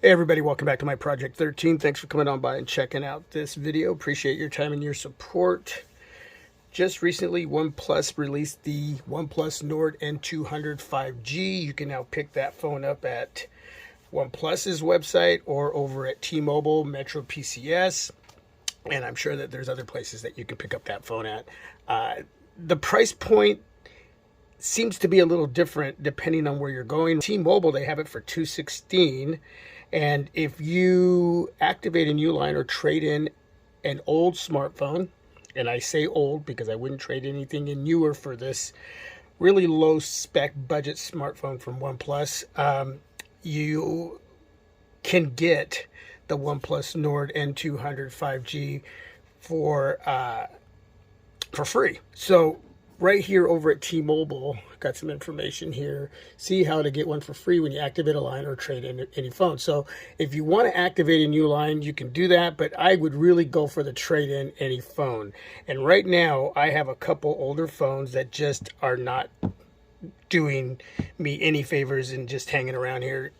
Hey everybody, welcome back to my Project 13. Thanks for coming on by and checking out this video. Appreciate your time and your support. Just recently, OnePlus released the OnePlus Nord N200 5G. You can now pick that phone up at OnePlus's website or over at T-Mobile, Metro PCS. And I'm sure that there's other places that you can pick up that phone at. The price point seems to be a little different depending on where you're going. T-Mobile, they have it for $216. And if you activate a Uline or trade in an old smartphone, and I say old because I wouldn't trade anything in newer for this really low spec budget smartphone from OnePlus, you can get the OnePlus Nord N200 5G for free. So right here over at T-Mobile, got some information here. See how to get one for free when you activate a line or trade in any phone. So if you want to activate a new line, you can do that, but I would really go for the trade in any phone. And right now I have a couple older phones that just are not doing me any favors and just hanging around here,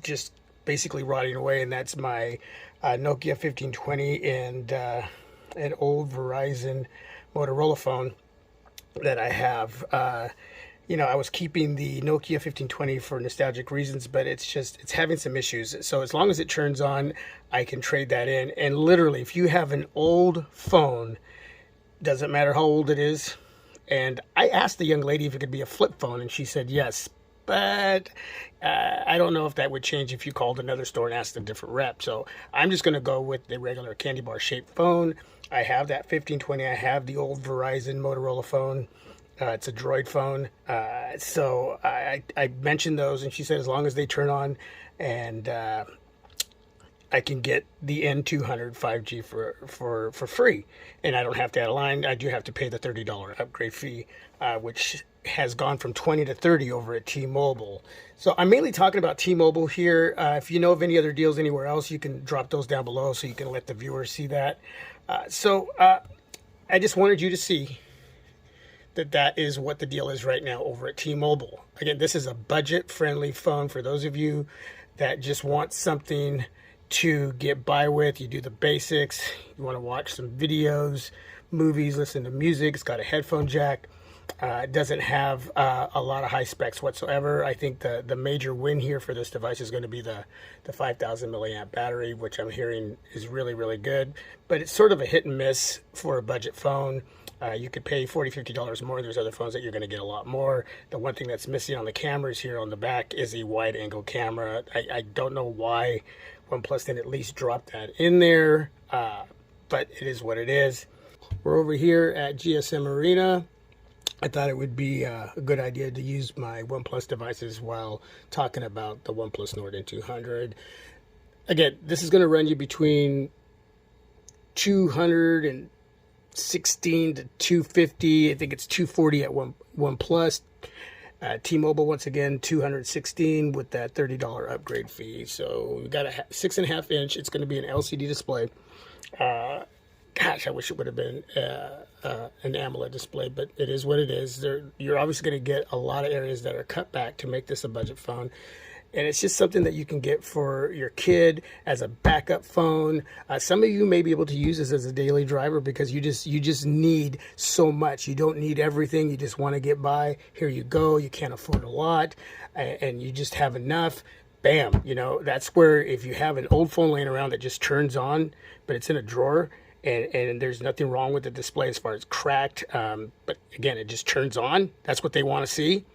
just basically rotting away. And that's my Nokia 1520 and an old Verizon Motorola phone that I have. I was keeping the Nokia 1520 for nostalgic reasons, but it's having some issues. So as long as it turns on, I can trade that in. And literally, if you have an old phone, doesn't matter how old it is. And I asked the young lady if it could be a flip phone, and she said yes. But I don't know if that would change if you called another store and asked a different rep. So I'm just going to go with the regular candy bar shaped phone. I have that 1520. I have the old Verizon Motorola phone. It's a Droid phone. So I mentioned those, and she said as long as they turn on, and I can get the N200 5G for free, and I don't have to add a line. I do have to pay the $30 upgrade fee, which has gone from 20 to 30 over at T-Mobile. So I'm mainly talking about T-Mobile here. If you know of any other deals anywhere else, you can drop those down below so you can let the viewers see that. I just wanted you to see that is what the deal is right now over at T-Mobile. Again, this is a budget-friendly phone for those of you that just want something to get by with. You do the basics. You want to watch some videos, movies, listen to music. It's got a headphone jack. It doesn't have a lot of high specs whatsoever. I think the major win here for this device is going to be the 5,000 milliamp battery, which I'm hearing is really, really good. But it's sort of a hit and miss for a budget phone. You could pay $40, $50 more. There's other phones that you're going to get a lot more. The one thing that's missing on the cameras here on the back is a wide angle camera. I don't know why OnePlus didn't at least drop that in there, but it is what it is. We're over here at GSM Arena. I thought it would be a good idea to use my OnePlus devices while talking about the OnePlus Nord N200. Again, this is going to run you between $216 to $250. I think it's $240 at OnePlus. T-Mobile, once again, $216 with that $30 upgrade fee. So we got a 6.5 inch. It's going to be an LCD display. Gosh, I wish it would have been an AMOLED display, but it is what it is. You're obviously going to get a lot of areas that are cut back to make this a budget phone. And it's just something that you can get for your kid as a backup phone. Some of you may be able to use this as a daily driver because you just need so much. You don't need everything. You just want to get by. Here you go. You can't afford a lot, and you just have enough. Bam. That's where if you have an old phone laying around that just turns on, but it's in a drawer, and there's nothing wrong with the display as far as cracked, but again, it just turns on. That's what they want to see.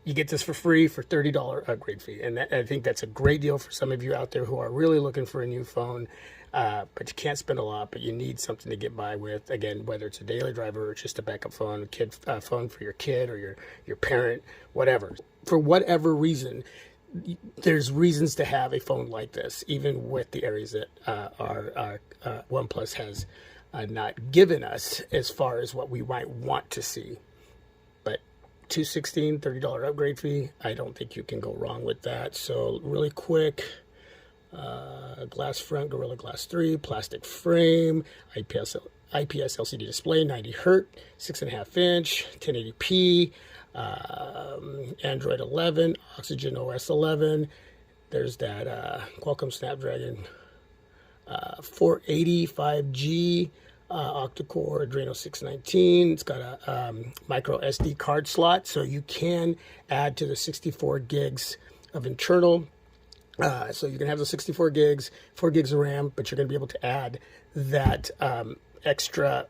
You get this for free for $30 upgrade fee. And I think that's a great deal for some of you out there who are really looking for a new phone, but you can't spend a lot, but you need something to get by with. Again, whether it's a daily driver or just a backup phone, phone for your kid or your parent, whatever. For whatever reason, there's reasons to have a phone like this, even with the areas that OnePlus has not given us as far as what we might want to see. But $216, $30 upgrade fee, I don't think you can go wrong with that. So really quick, glass front, Gorilla Glass 3, plastic frame, IPS LCD display, 90 Hz, 6.5 inch, 1080p, Android 11, Oxygen OS 11. There's that Qualcomm Snapdragon 480 5G octa-core Adreno 619. It's got a micro SD card slot, so you can add to the 64 gigs of internal. So you can have the 64 gigs, 4 gigs of RAM, but you're going to be able to add that extra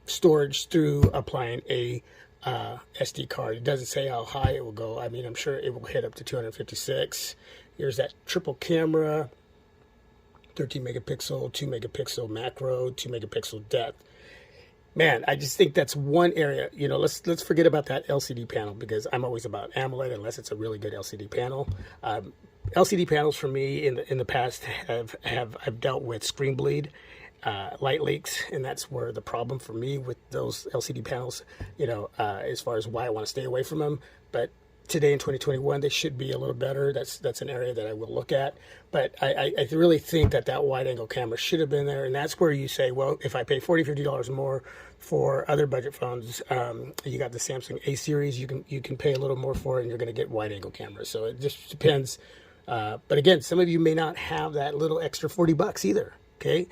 storage through applying a SD card. It doesn't say how high it will go. I mean, I'm sure it will hit up to 256. Here's that triple camera, 13 megapixel, 2 megapixel macro, 2 megapixel depth. Man, I just think that's one area. You know, let's forget about that LCD panel, because I'm always about AMOLED unless it's a really good LCD panel. LCD panels for me in the past I've dealt with screen bleed, light leaks, and that's where the problem for me with those LCD panels, you know, as far as why I want to stay away from them. But today in 2021, they should be a little better. That's an area that I will look at. But I really think that wide angle camera should have been there, and that's where you say, well, if I pay $40-50 more for other budget phones, you got the Samsung A series, you can pay a little more for it, and you're going to get wide angle cameras. So it just depends. But again, some of you may not have that little extra $40 either. Okay.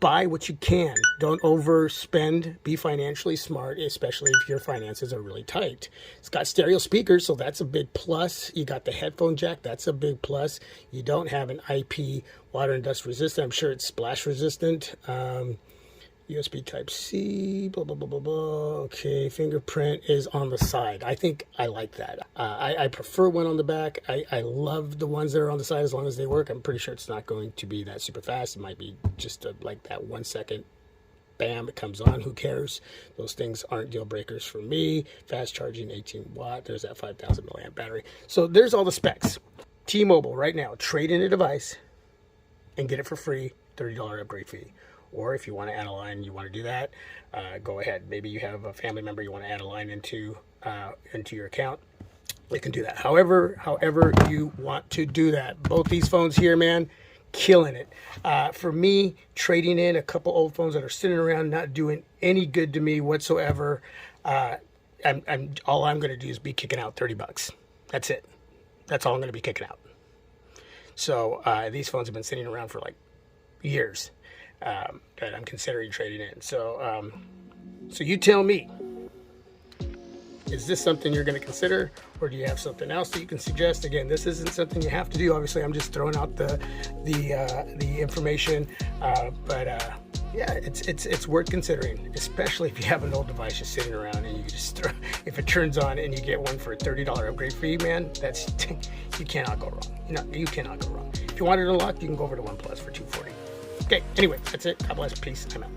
Buy what you can. Don't overspend. Be financially smart, especially if your finances are really tight. It's got stereo speakers, so that's a big plus. You got the headphone jack. That's a big plus. You don't have an IP water and dust resistant. I'm sure it's splash resistant. USB Type-C, blah, blah, blah, blah, blah. Okay, fingerprint is on the side. I think I like that. I prefer one on the back. I love the ones that are on the side as long as they work. I'm pretty sure it's not going to be that super fast. It might be just like that 1 second, bam, it comes on. Who cares? Those things aren't deal breakers for me. Fast charging, 18 watt. There's that 5,000 milliamp battery. So there's all the specs. T-Mobile right now, trade in a device and get it for free, $30 upgrade fee. Or if you want to add a line, you want to do that, go ahead. Maybe you have a family member you want to add a line into your account. You can do that. However you want to do that. Both these phones here, man, killing it. For me, trading in a couple old phones that are sitting around not doing any good to me whatsoever, all I'm going to do is be kicking out $30. That's it. That's all I'm going to be kicking out. So these phones have been sitting around for like years. That I'm considering trading in. So you tell me, is this something you're going to consider, or do you have something else that you can suggest? Again, this isn't something you have to do. Obviously, I'm just throwing out the information, but yeah, it's worth considering, especially if you have an old device just sitting around and you can just throw, if it turns on and you get one for a $30 upgrade fee, man, that's you cannot go wrong. You cannot go wrong. If you want it unlocked, you can go over to OnePlus for $240. Okay, anyway, that's it. God bless. Peace. I'm out.